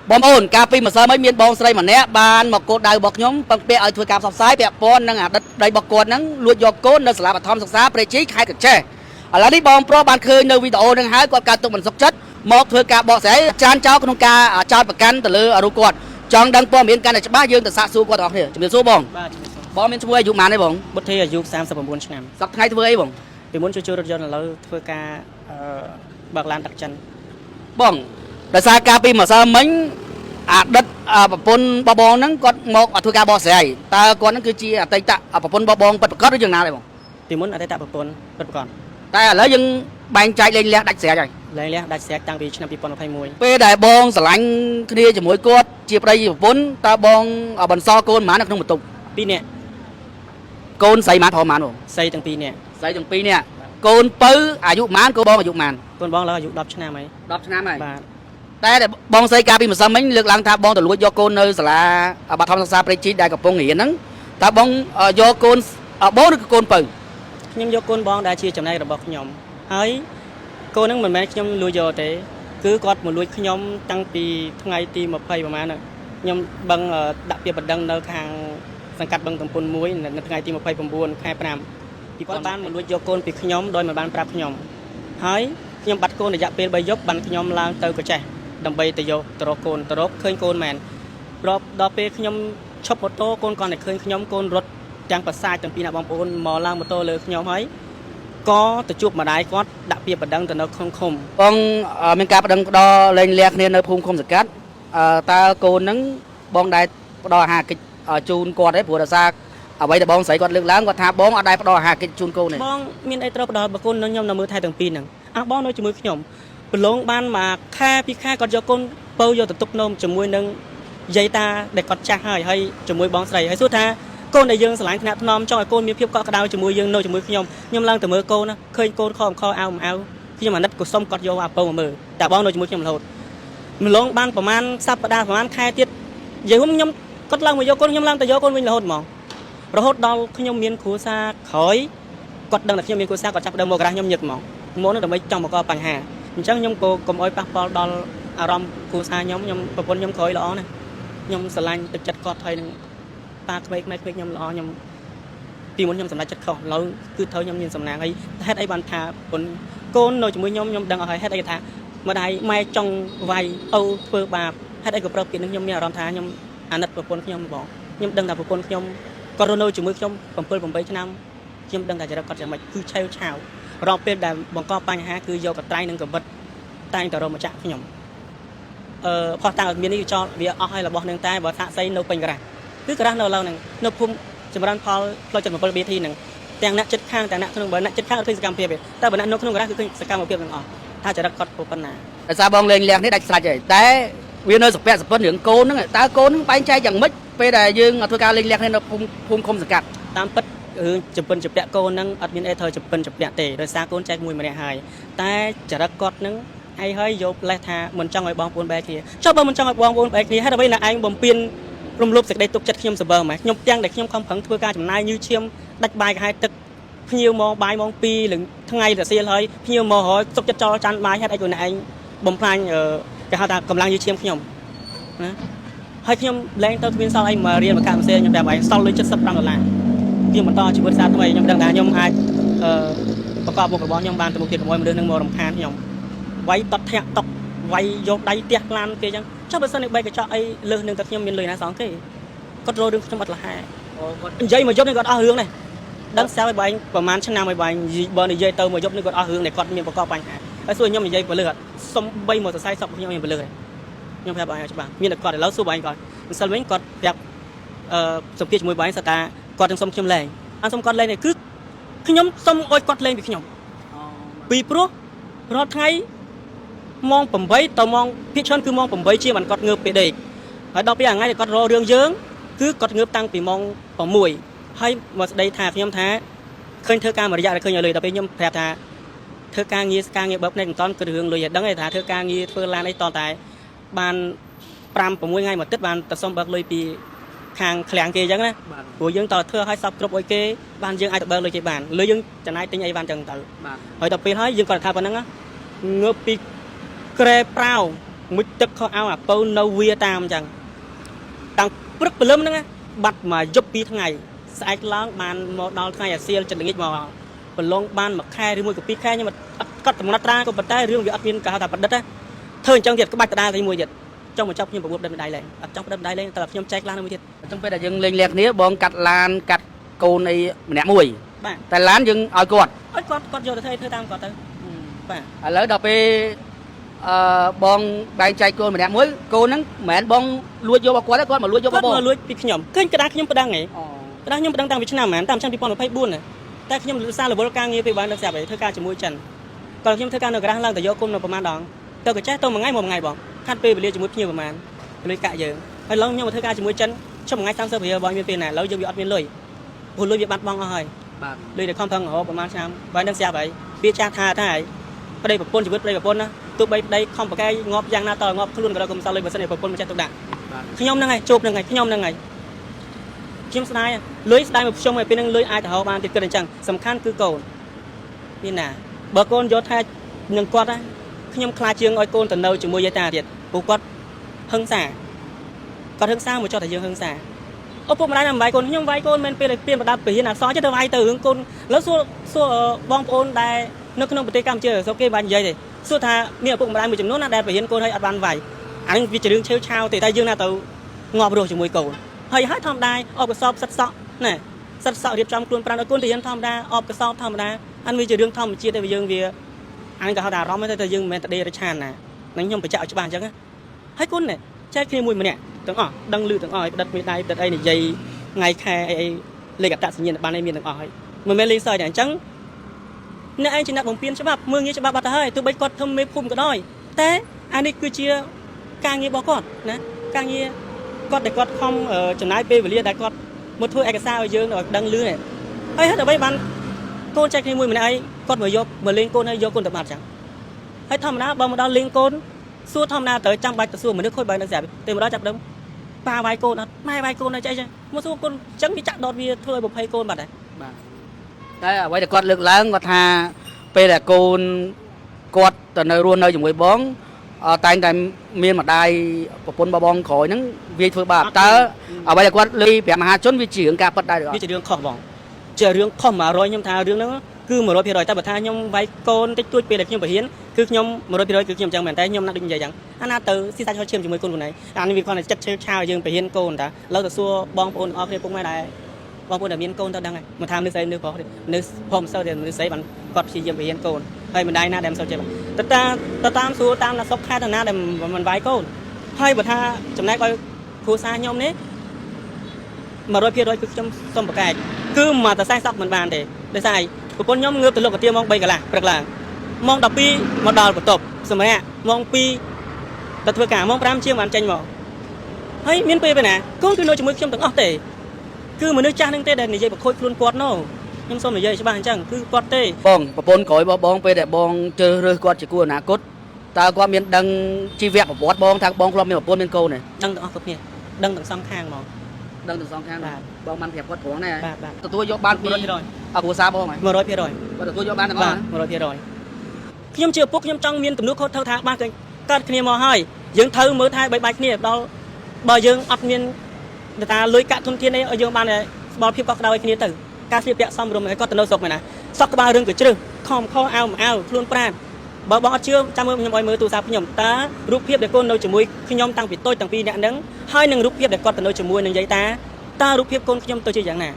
บอมโอนการปีมาเสริมไม่มีบองใส่มาเนี้ยบานมาโกดได้บอกย้อมปังเปียเอาถ้วยกาบสับซ้ายเปียปอนนั่งอ่ะได้บอกกดนั่งลวดยกโกนในสลับทอมศึกษาเปรชี้ขายกับแช่อะไรนี่บองเพราะบานเคยในวิดีโอนั่งหายกว่าการตกมันสักชัดมอกถ้วยกาบอกใส่จานเจ้าขนมกาจานประกันแต่เลยอรุกอดจองดังปอมเห็นกันแต่บ้ายืนแต่สะสู้กว่าต่อเนี่ยจะมีสู้บองบองเป็นช่วยอยู่มาได้บองบุตรอายุ39 ឆ្នាំสักไงช่วยบองពីមុនជួយរថយន្តឥឡូវធ្វើការបើកឡានដាក់ចិនបងដោយសារការពីមកសើមិញអាដិតប្រពន្ធបបងហ្នឹងគាត់មកធ្វើការបកស្រាយតើគាត់ហ្នឹងគឺជាអតីតប្រពន្ធបបងពិតប្រាកដឬយ៉ាងណាដែរបងពីមុនអតីតប្រពន្ធពិតប្រាកដតែឥឡូវយើងបែងចែកលេងលះដាច់ស្រេចហើយលេងលះដាច់ស្រេចតាំងពីឆ្នាំ2021ពេលដែលបងស្រឡាញ់គ្នាជាមួយគាត់ជាប្តីប្រពន្ធតើបងបន្សល់កូនប៉ុន្មាននៅក្នុងបន្ទប់2នាក់កូនស្រីប៉ុន្មានបងស្រីទាំង2នាក់ស្រីទាំង2នាក់កូនពៅអាយុប៉ុន្មានកូនបងអាយុប៉ុន្មានកូនបងឡើយអាយុ10 ឆ្នាំហើយ10 ឆ្នាំហើយបាទតែបងស្រីការពីម្សិលមិញលើកឡើងថាបងទៅលួចយកកូននៅសាលាបឋមសិក្សាព្រៃជីដែលកំពុងរៀនហ្នឹងតើបងយកកូនបងឬក៏កូនពៅខ្ញុំយកកូនបងដែលជាចំណែករបស់ខ្ញុំហើយកូនហ្នឹងមិនមែនខ្ញុំលួចយកទេគឺគាត់មកលួចខ្ញុំតាំងពីថ្ងៃទី20ប្រហែលខ្ញុំបឹងដាក់ពាក្យបណ្ដឹងនៅខាងសង្កាត់បឹងតំពុន1នៅថ្ងៃទី29 ខែ 5ពីគាត់បានមកលួចយកកូនពីខ្ញុំដោយមិនបានប្រាប់ខ្ញុំហើយខ្ញុំបាត់កូនរយៈពេល3យប់បានខ្ញុំឡើងទៅកចេះដើម្បីទៅយកទៅរកកូនទៅរកឃើញកូនមែនដល់ពេលខ្ញុំឈប់ម៉ូតូកូនគាត់តែឃើញខ្ញុំកូនរត់ទាំងប្រសាទទាំងពីរអ្នកបងប្អូនមកឡើងម៉ូតូលើខ្ញុំហើយក៏ទៅជួបម្ដាយគាត់ដាក់ពាក្យបណ្ដឹងទៅនៅក្នុងឃុំបងមានការបណ្ដឹងផ្ដល់លែងលះគ្នានៅភូមិឃុំសង្កាត់តើកូនហ្នឹងបងដែលផ្ដល់អាហារកិច្ចជូនគាត់ទេព្រោះដោយសារអ្វីដែលបងស្រីគាត់លើកឡើងគាត់ថាបងអត់ដែលផ្ដល់អាហារកិច្ចជូនកូនទេបងមានអីត្រូវផ្ដល់បើកូននឹងខ្ញុំនៅមើលថែទាំងពីរហ្នឹងបងនៅជាមួយខ្ញុំប្រឡងបានមួយខែ2ខែគាត់យកកូនពៅយកទៅទុកនោមជាមួយនឹងយាយតាដែលគាត់ចាស់ហើយជាមួយបងស្រីហើយសួរថាកូនដែលយើងស្រឡាញ់ថ្នាក់ថ្នមចង់ឲ្យកូនមានភាពកក់ក្ដៅជាមួយយើងនៅជាមួយខ្ញុំឡើងទៅមើលកូនណាឃើញកូនខំខអៅខ្ញុំអាណិតក៏សុំគាត់យកអាពៅមកមើលតែបងនៅជាមួយខ្ញុំរហូតម្លងបានប្រហែលសប្តាហ៍ប្រហែលខែទៀតនិយាយខ្ញុំគាត់ឡើងមកយកកូនខ្ញុំឡើងទៅយកកូនវិញរហូតហ្មងរហូតដល់ខ្ញុំមានគ្រួសារក្រោយគាត់ដឹងថាខ្ញុំមានគ្រួសារគាត់ចាប់ដើមមកក្រាស់ខ្ញុំញឹកហ្មងមកនោះដើម្បីចង់បង្កបញ្ហាអញ្ចឹងខ្ញុំក៏កុំអោយប៉ះពាល់ដល់អារម្មណ៍គ្រួសារខ្ញុំប្រពន្ធខ្ញុំក្រោយល្អណាស់ខ្ញុំស្រឡាញ់ទឹកចិត្តគាត់ហើយនឹងតាក្មេងខ្ញុំល្អខ្ញុំពីមុនខ្ញុំសម្រេចចិត្តខុសឥឡូវគឺត្រូវខ្ញុំមានសំណាងហើយហេតុអីបានថាប្រពន្ធកូននៅជាមួយខ្ញុំដឹងអស់ហើយហេតុអីថាម្ដាយម៉ែចង់វាយឪធ្វើបាបហេតុអីក៏ប្រឹកពីនឹងខ្ញុំមានអារម្មណ៍ថាខ្ញុំអាណិតប្រពន្ធខ្ញុំបងខ្ញុំដឹងថាប្រពន្ធខ្ញុំគាត់រស់នៅជាមួយខ្ញុំ7-8 ឆ្នាំខ្ញុំដឹងថាចរិតគាត់យ៉ាងម៉េចគឺឆាវឆាវរងពេលដែលបង្កបញ្ហាគឺយកកត្រៃនិងកវិតតែងតែរកម្ចាស់ខ្ញុំផោះតាំងឲ្យមាននេះចោលវាអស់ហើយរបស់នឹងតែបើសាក់សីនៅពេញការ៉ាស់គឺការ៉ាស់នៅឡើយហ្នឹងនៅភូមិចម្រើនផលផ្លូវ77 BT ហ្នឹងទាំងអ្នកចិត្តខាងទាំងអ្នកក្នុងបើអ្នកចិត្តខាងអត់ឃើញសកម្មភាពទេតែបើអ្នកនៅក្នុងការ៉ាស់គឺឃើញសកម្មភាពទាំងអស់ថាចរិតគាត់ប៉ុណ្ណាដោយសារបងលេងលះនេះដាច់ស្រេចហើយតែវានៅសពៈសពិនរឿងកូនហ្នឹងតើកូនហ្នឹងបែងចែកយ៉ាងម៉េចពេលដែលយើងធ្វើការលេងលះគ្នានៅភូមិឃុំសង្កាត់តាមពិតរឿងចំពិនចំពាក់កូនហ្នឹងអត់មានអីត្រូវចំពិនចំពាក់ទេដោយសារកូនចែកមួយម្នាក់ហើយតែចរិតគាត់ហ្នឹងឯងហើយយកលេសថាមិនចង់ឲ្យបងប្អូនបែកគ្នាចុះបើមិនចង់ឲ្យបងប្អូនបែកគ្នាហេតុអ្វីណាឯងបំពេញរំលោភសេចក្តីទុកចិត្តខ្ញុំសបើម៉េចខ្ញុំទាំងដែលខ្ញុំខំប្រឹងធ្វើការចំណាយញើសឈាមដាច់បាយកាហាយទឹកភ្ញៀវមកបាយម៉ោង2ល្ថ្ងៃរសៀលហើយភ្ញៀវមករយទុកចិត្តចោលចានបាយហេតុអីក៏ណាឯងបំផ្លាញគេហៅថាកម្លាំងញើសឈាមខ្ញុំណាហើយខ្ញុំលែងទៅគ្មានសល់អីមករៀនមកកាំងសេខ្ញុំប្រាប់ឯងសល់លុយ$75ខ្ញុំបន្តជីវិតសារថ្មីខ្ញុំដឹងថាខ្ញុំអាចប្រកបមុខរបរខ្ញុំបានទៅមុខទៀតជាមួយមនុស្សនឹងមករំខានខ្ញុំវាយតត់ធាក់តុកវាយយកដៃទះឡានគេអញ្ចឹងចុះបើសិននេះបែកកញ្ចក់អីលើសនឹងតែខ្ញុំមានលុយណាសងគេគាត់រោរឿងខ្ញុំអត់លះហែគាត់និយាយមកយប់នេះគាត់អស់រឿងនេះដឹងស្អាតឲ្យបែងប្រហែលឆ្នាំឲ្យបែងបើនិយាយទៅមកយប់នេះគាត់អស់រឿងនេះគាត់មានប្រកបបញ្ហាហើយសួរខ្ញុំនិយាយពលឺអត់សំបីមកសរសៃសក់ខ្ញុំមានពលឺទេខ្ញុំប្រាប់ឲ្យច្បាស់មានតែគាត់ឥឡូវសួរបែងគាត់ម្សិលវិញគាត់ប្រាប់សម្ភារជាមួយបែងថាគាត់នឹងសុំខ្ញុំលែងអត់សុំគាត់លែងទេគឺខ្ញុំសុំឲ្យគាត់លែងពីខ្ញុំពីព្រោះរាល់ថ្ងៃម៉ោង8ទៅម៉ោងភាគច្រើនគឺម៉ោង8ជាងបានគាត់ងើបពេលដេកហើយដល់ពេលថ្ងៃដែលគាត់រករឿងយើងគឺគាត់ងើបតាំងពីម៉ោង6ហើយមកស្ដីថាខ្ញុំថាឃើញធ្វើការមួយរយៈដែលឃើញឲ្យលុយដល់ពេលខ្ញុំប្រាប់ថាធ្វើការងារបើផ្នែកមិនតន់គឺរឿងលុយឲ្យដឹងថាធ្វើការងារធ្វើឡានអីតតែបាន5-6ថ្ងៃមកទឹកបានទៅសុំបើកលុយពីខាងឃ្លាំងគេអញ្ចឹងណាព្រោះយើងតធ្វើឲ្យសពគ្រប់អុយគេបានយើងអាចទៅបើកលុយគេបានលុយយើងចំណាយទិញអីបានអញ្ចឹងទៅហើយដល់ពេលហើយយើងគាត់ថាប៉ុណ្ណឹងងើបពីក្រែប្រាវ មួយទឹកខោអោអាពៅនៅវាតាមអញ្ចឹងតាំងព្រឹកព្រលឹមហ្នឹងបាត់មកយប់2ថ្ងៃស្អែកឡើងបានមកដល់ថ្ងៃអាសៀលចិត្តល្ងាចមកប្រឡងបានមួយខែឬមួយក៏2ខែខ្ញុំកត់ដំណត់ត្រាក៏ប៉ុន្តែរឿងវាអត់មានគេហៅថាប្រឌិតទេធ្វើអញ្ចឹងទៀតក្បាច់ដដែលតែមួយទៀតចង់មកចាប់ខ្ញុំប្រមូលដិតដៃលែងអត់ចង់ដិតដៃលែងតែខ្ញុំចែកឡានមួយទៀត អញ្ចឹងពេលដែលយើងលេងលាក់គ្នាបងកាត់ឡានកាត់កូនអីម្នាក់មួយ បាទ តែឡានយើងឲ្យគាត់ គាត់យកទៅធ្វើតាមគាត់ទៅបាទ ឥឡូវដល់ពេលបងបែងចែកកូនម្នាក់មួយកូនហ្នឹងមិនមែនបងលួចយករបស់គាត់ទេគាត់មកលួចយករបស់បង គាត់មកលួចពីខ្ញុំឃើញក្តារខ្ញុំប្តឹងហ៎ ក្តារខ្ញុំប្តឹងតាំងពីឆ្នាំហ្មងតាមឆ្នាំ2024តែខ្ញុំសាររវល់ការងារពេលបាននៅស្រាប់ហើយធ្វើការជាមួយចិនគាត់ខ្ញុំធ្វើការនៅក្រាស់ឡើងតែយកគុំនៅប្រហែលដងទៅកញ្ចេះទៅមួយថ្ងៃមកមួយថ្ងៃបងខាត់ពេលវេលាជាមួយភ្ញៀវប្រហែលលុយកាក់យើងហើយឡើងខ្ញុំមកធ្វើការជាមួយចិនខ្ញុំមួយថ្ងៃ30រៀលបងមានពេលណាឥឡូវយើងវាអត់មានលុយព្រោះលុយវាបាត់បង់អស់ហើយ បាទ លុយដែលខំប្រឹងរហូតប្រហែលឆ្នាំបាននឹងស្រាប់ហើយវាចាស់ថាហើយប្តីប្រពន្ធជីវិតប្តីប្រពន្ធណាទោះបីប្តីខំប្រកែកងាប់យ៉ាងណាតងាប់ខ្លួនក៏ដល់កុំសល់លុយបើសិនជាប្រពន្ធមិនចេះទុកដាក់ខ្ញុំហ្នឹងហើយជួបហ្នឹងហើយខ្ញុំហ្នឹងហើយខ្ញុំស្ដាយលុយស្ដាយមកខ្ញុំឲ្យពេលហ្នឹងលុយអាចទៅហៅបានទៀតគិតអញ្ចឹងសំខាន់គឺកូនមានណាបើកូនយកថានឹងគាត់ណាខ្ញុំខ្លាចជាងឲ្យកូនទៅនៅជាមួយយាយតាទៀតព្រោះគាត់ហឹង្សាគាត់ហឹង្សាមកចោះតែយើងហឹង្សាឪពុកម្ដាយណាមិនវាយកូនខ្ញុំវាយកូនមិនពេលពៀនបដាប់ពហិនអសចេះទៅវាយទៅរឿងកូនលើសួរបងប្អូនដែលនៅក្នុងប្រទេសកម្ពុជាសូគេបាននិយាយទេសួរថាមានឪពុកម្ដាយមួយចំនួនណាដែលពហិនកូនឲ្យអត់បានវាយអានេះវាជារឿងឆេវឆាវទេតែយើងណាទៅងាប់រស់ជាមួយកូនហើយធម្មតាអបកសបសិតសក់ណាសិតសក់រៀបចំខ្លួនប្រាំឲ្យកូនទៅយើងធម្មតាអបកសបធម្មតាអានវាជារឿងធម្មជាតិតែយើងវាអានេះក៏ហៅថាអារម្មណ៍តែយើងមិនមែនតដេរឆានណានឹងខ្ញុំបញ្ជាក់ឲ្យច្បាស់អញ្ចឹងហើយកូននេះចែកគ្នាមួយម្នាក់ទាំងអស់ដឹងលឺទាំងអស់ឲ្យផ្ដិតមេដៃផ្ដិតអីនិយាយថ្ងៃខែអីលេខអត្តសញ្ញាណប័ណ្ណអីមានទាំងអស់ហើយមិនមែនលេងសើចទេអញ្ចឹងអ្នកឯងជាអ្នកបំពេញច្បាប់មើងងាយច្បាប់បាត់ទៅហើយទោះបីគាត់ធ្វើមេភូមិក៏ដោយតែអានេះគឺជាការងាររបស់គាត់ណាការងារគាត់ដែលគាត់ខំចំណាយពេលវេលាដែលគាត់មកធ្វើឯកសារឲ្យយើងឲ្យដឹងលឺនេះហើយហេតុអ្វីបានកូនចែកគ្នាមួយម្នាក់ឯងគាត់មកយកមកលេងកូនហើយយកកូនទៅបាត់ចឹងហើយធម្មតាបើមកដល់លេងកូនសួរធម្មតាទៅចាំបាច់ទៅសួរមនុស្សខូចបើនៅស្រាប់តែមកដល់ចាប់ដើមប៉ាវាយកូនអត់ម៉ែវាយកូនអីចឹងមកសួរកូនចឹងវាចាក់ដតវាធ្វើឲ្យប្រភ័យកូនបាត់ហើយបាទតែអ្វីដែលគាត់លើកឡើងគាត់ថាពេលដែលកូនគាត់ទៅនៅរស់នៅជាមួយបងតែងតែមានម្ដាយប្រពន្ធបងក្រោយហ្នឹងវាធ្វើបាបតើអ្វីដែលគាត់លើប្រាប់មហាជនវាជារឿងការប៉ັດដែរឬអត់វាជារឿងខុសបងជារឿងខុស100ខ្ញុំថារឿងហ្នឹងគឺ 100% តែបើថាខ្ញុំវាយកូនតិចតួចពេលដែលខ្ញុំបរិញ្ញាគឺខ្ញុំ 100% គឺខ្ញុំចឹងមែនតែខ្ញុំណាស់ដូចនិយាយចឹងអាណាទៅស៊ីសាច់ហត់ឈាមជាមួយកូនខ្លួនឯងអានេះវាគាត់តែចិត្តឆេវឆាវយើងបរិញ្ញាកូនតាឡើយទៅសួរបងប្អូនអស់គ្នាពុកម៉ែដែរបងប្អូនដែលមានកូនទៅដឹងហើយមកថាមនុស្សស្រីនៅប្រុសនៅព្រមសិលតែមនុស្សស្រីបានគាត់ព្យាយាមបរិញ្ញាកូនហើយម្ដាយណាដែលមិនសូវចេះទៅតាមសួរតាមណាសុខខែតាណាដែលមិនវាយកូនហើយបើថាចំណែកឲ្យគ្រួសារខ្ញុំនេះ100%គឺខ្ញុំសុំប្រកែកគឺមកតែ40សក់មិនបានទេដោយសារប្រពន្ធខ្ញុំងើបទៅលុបកាទៀម៉ោង3កន្លះព្រឹកឡើងម៉ោង12មកដល់បន្ទប់សម្រាប់ម៉ោង2ទៅធ្វើការម៉ោង5ជាងបានចេញមកហើយមានពេលណាកូនគឺនៅជាមួយខ្ញុំទាំងអស់ទេគឺមនុស្សចាស់នឹងទេដែលនិយាយបខូចខ្លួនគាត់នោះខ្ញុំសូមនិយាយច្បាស់អញ្ចឹងគឺគាត់ទេបងប្រពន្ធក្រោយរបស់បងពេលដែលបងជឿរើសគាត់ជាគូអនាគតតើគាត់មានដឹងជីវប្រវត្តិបងថាបងធ្លាប់មានប្រពន្ធមានកូនទេដឹងទាំងអស់គ្រប់គ្នាដឹងទាំងសងខាងហ្មងដឹងទាំងសងខាងបងបានប្រាប់គាត់ត្រង់ដែរបាទទទួលយកបានពីគ្រួសារបងហើយ 100% គាត់ទទួលយកបានទាំងអស់ 100% ខ្ញុំជាឪពុកខ្ញុំចង់មានទំនួលខុសត្រូវថាបានកើតគ្នាមកហើយយើងត្រូវមើលថែបីបាយគ្នាដល់បើយើងអត់មានតាលុយកាក់ធនធានអីឲ្យយើងបានស្បល់ភាពកក់ក្ដៅឲ្យគ្នាទៅការស្លៀកពាក់សមរម្យឲ្យគាត់ទៅនៅស្រុកមែនណាសក់ក្បាលរឿងក៏ជ្រឹះខំខអៅខ្លួនប្រាណបើបងអត់ជឿចាំមើលខ្ញុំឲ្យមើលទូរស័ព្ទខ្ញុំតើរូបភាពដែលកូននៅជាមួយខ្ញុំតាំងពីតូចតាំងពីអ្នកហ្នឹងហើយនឹងរូបភាពដែលគាត់ទៅនៅជាមួយនឹងយាយតាតើរូបភាពកូនខ្ញុំទៅជាយ៉ាងណា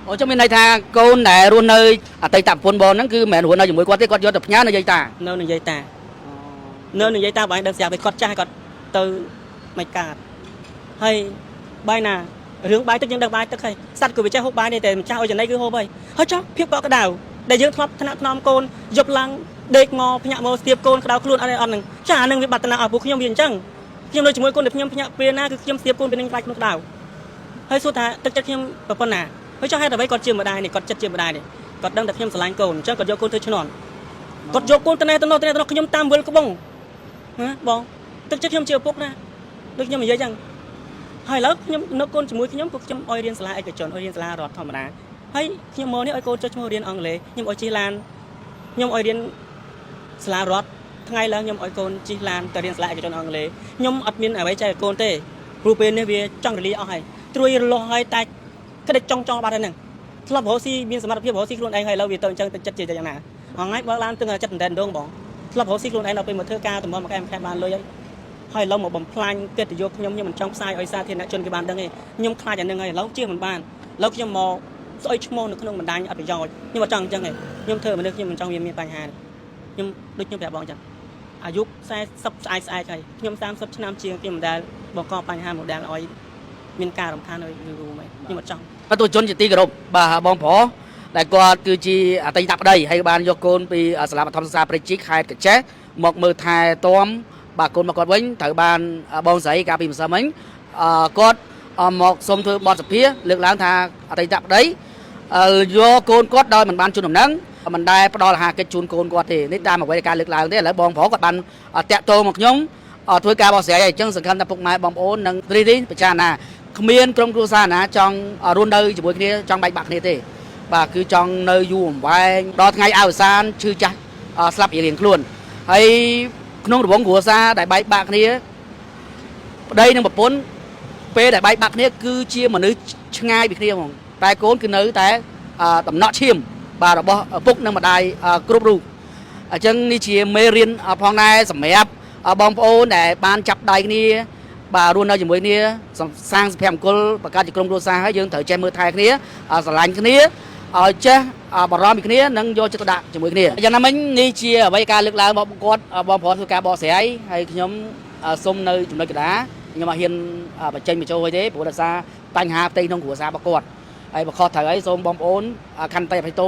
អូចាំមានន័យថាកូនដែលរស់នៅអតីតប្រពន្ធបងហ្នឹងគឺមិនមែនរស់នៅជាមួយគាត់ទេគាត់យកទៅផ្ញើនៅយាយតានៅនឹងយាយតាបើដឹងស្រាប់គាត់ចាស់គាត់ទៅមិនកើតហើយបាយណារឿងបាយទឹកយើងដឹងបាយទឹកហើយសត្វក៏វាចេះហូបបាយដែរតែម្ចាស់ឲ្យចំណីគឺហូបហើយចុះភាពកក់ក្ដៅដែលយើងធ្លាប់ថ្នាក់ថ្នមកូនយប់ឡើងដេកងភ្ញាក់មកស្ទាបកូនក្ដៅខ្លួនអត់ហ្នឹងចាអានឹងវាបាត់តំណឲ្យពួកខ្ញុំវាអញ្ចឹងខ្ញុំនៅជាមួយកូនតែខ្ញុំភ្ញាក់ពេលណាគឺខ្ញុំស្ទាបកូនពេលនឹងខ្លាចខ្លួនក្ដៅហើយសួរថាទឹកចិត្តខ្ញុំប្រពន្ធណាហើយចុះហេតុអ្វីគាត់ជាម្ដាយនេះគាត់ចិត្តជាម្ដាយនេះគាត់ដឹងតែខ្ញុំស្រឡាញ់កូនអញ្ចឹងគាត់យកកូនធ្វើឈ្នន់គាត់យកកូនទៅណែទៅនោះខ្ញុំតាមវិលក្បងណាបងទឹកចិត្តខ្ញុំជាឪពុកណាដូចខ្ញុំនិយាយអញ្ចឹងហើយឥឡូវខ្ញុំនៅកូនជាមួយខ្ញុំពួកខ្ញុំឲ្យរៀនសាលាឯកជនឲ្យរៀនសាលារដ្ឋធម្មតាហើយខ្ញុំមកនេះឲ្យកូនចុះឈ្មោះរៀនអង់គ្លេសខ្ញុំឲ្យជិះឡានខ្ញុំឲ្យរៀនសាលារដ្ឋ ថ្ងៃឡើងខ្ញុំឲ្យកូនជិះឡានទៅរៀនសាលាឯកជនអង់គ្លេសខ្ញុំអត់មានអ្វីចែកកូនទេព្រោះពេលនេះវាចង់រលាអស់ហើយត្រួយរលាស់ហើយតែគិតចង់បាត់ហើយហ្នឹងធ្លាប់រស់ស៊ីមានសមត្ថភាពរស់ស៊ីខ្លួនឯងហើយឥឡូវវាទៅអញ្ចឹងទៅចិត្តជាយ៉ាងណាថ្ងៃបើឡានទាំងចិត្តតែដងបងធ្លាប់រស់ស៊ីខ្លួនឯងដល់ពេលមកធ្វើការតំបន់មកកែបានលុយហើយឥឡូវមកបំផ្លាញកិត្តិយសខ្ញុំមិនចង់ផ្សាយឲ្យសាធារណជនគេបានដឹងទេខ្ញុំខ្លាចអានឹងហើយឥឡូវជៀសមិនបានឥឡូវខ្ញុំមកស្អុយឈ្មោះនៅក្នុងបណ្ដាញអត់ប្រយោជន៍ខ្ញុំអត់ចង់អញ្ចឹងទេខ្ញុំធ្វើមនុស្សខ្ញុំមិនចង់វាមានបញ្ហាខ្ញុំដូចខ្ញុំប្រាប់បងអញ្ចឹងអាយុ40ស្អែកហើយខ្ញុំ30ឆ្នាំជាងខ្ញុំមិនដែលបង្កបញ្ហាមួយដែលឲ្យមានការរំខានឲ្យយូរមកខ្ញុំអត់ចង់ បទជនជាទីគោរពបាទបងប្រុសដែលគាត់គឺជាអតីតប្តីហើយបានយកកូនពីសាលាបឋមសិក្សាព្រៃជីកខេត្តកញ្ចេះមកមើលថែទាំបាទកូនមកគាត់វិញត្រូវបានបងស្រីកាលពីម្សិលមិញគាត់មកសុំធ្វើបទសភាលើកឡើងថាអតីតប្តីយកកូនគាត់ដោយមិនបានជូនដំណឹងមិនដែលផ្ដល់អាហារកិច្ចជូនកូនគាត់ទេនេះតាមអ្វីដែលការលើកឡើងទេឥឡូវបងប្រុសគាត់បានតាក់ទងមកខ្ញុំធ្វើការបកស្រាយអញ្ចឹងសង្ឃឹមថាពុកម៉ែបងប្អូននឹងរីកពិចារណាគ្មានក្រុមគ្រួសារណាចង់រស់នៅជាមួយគ្នាចង់បែកបាក់គ្នាទេបាទគឺចង់នៅយូរអង្វែងដល់ថ្ងៃអវសានឈឺចាស់ស្លាប់រៀងខ្លួនហើយក្នុងរង្វង់គ្រួសារដែលបែកបាក់គ្នាប្តីនិងប្រពន្ធពេលដែលបែកបាក់គ្នាគឺជាមនុស្សឆ្ងាយពីគ្នាហ្មងតែកូនគឺនៅតែដំណក់ឈាមបាទរបស់ពុកនិងម្ដាយគ្រប់រូបអញ្ចឹងនេះជាមេរៀនផងដែរសម្រាប់បងប្អូនដែលបានចាប់ដៃគ្នាបាទរស់នៅជាមួយគ្នាសាងសុភមង្គលបង្កើតជាក្រុមគ្រួសារហើយយើងត្រូវចេះមើលថែគ្នាស្រឡាញ់គ្នាឲ្យចេះបារម្ភពីគ្នានិងយកចិត្តទុកដាក់ជាមួយគ្នាយ៉ាងណាមិញនេះជាអ្វីការលើកឡើងរបស់គាត់បងប្អូនធ្វើការបកស្រាយហើយខ្ញុំសូមនៅចំណុចកណ្ដាលខ្ញុំអត់ហ៊ានបញ្ចេញបញ្ចូលអីទេព្រោះដោយសារបញ្ហាផ្ទៃក្នុងគ្រួសាររបស់គាត់ហើយបើខុសត្រូវអីសូមបងប្អូនខន្តីអភ័យទោស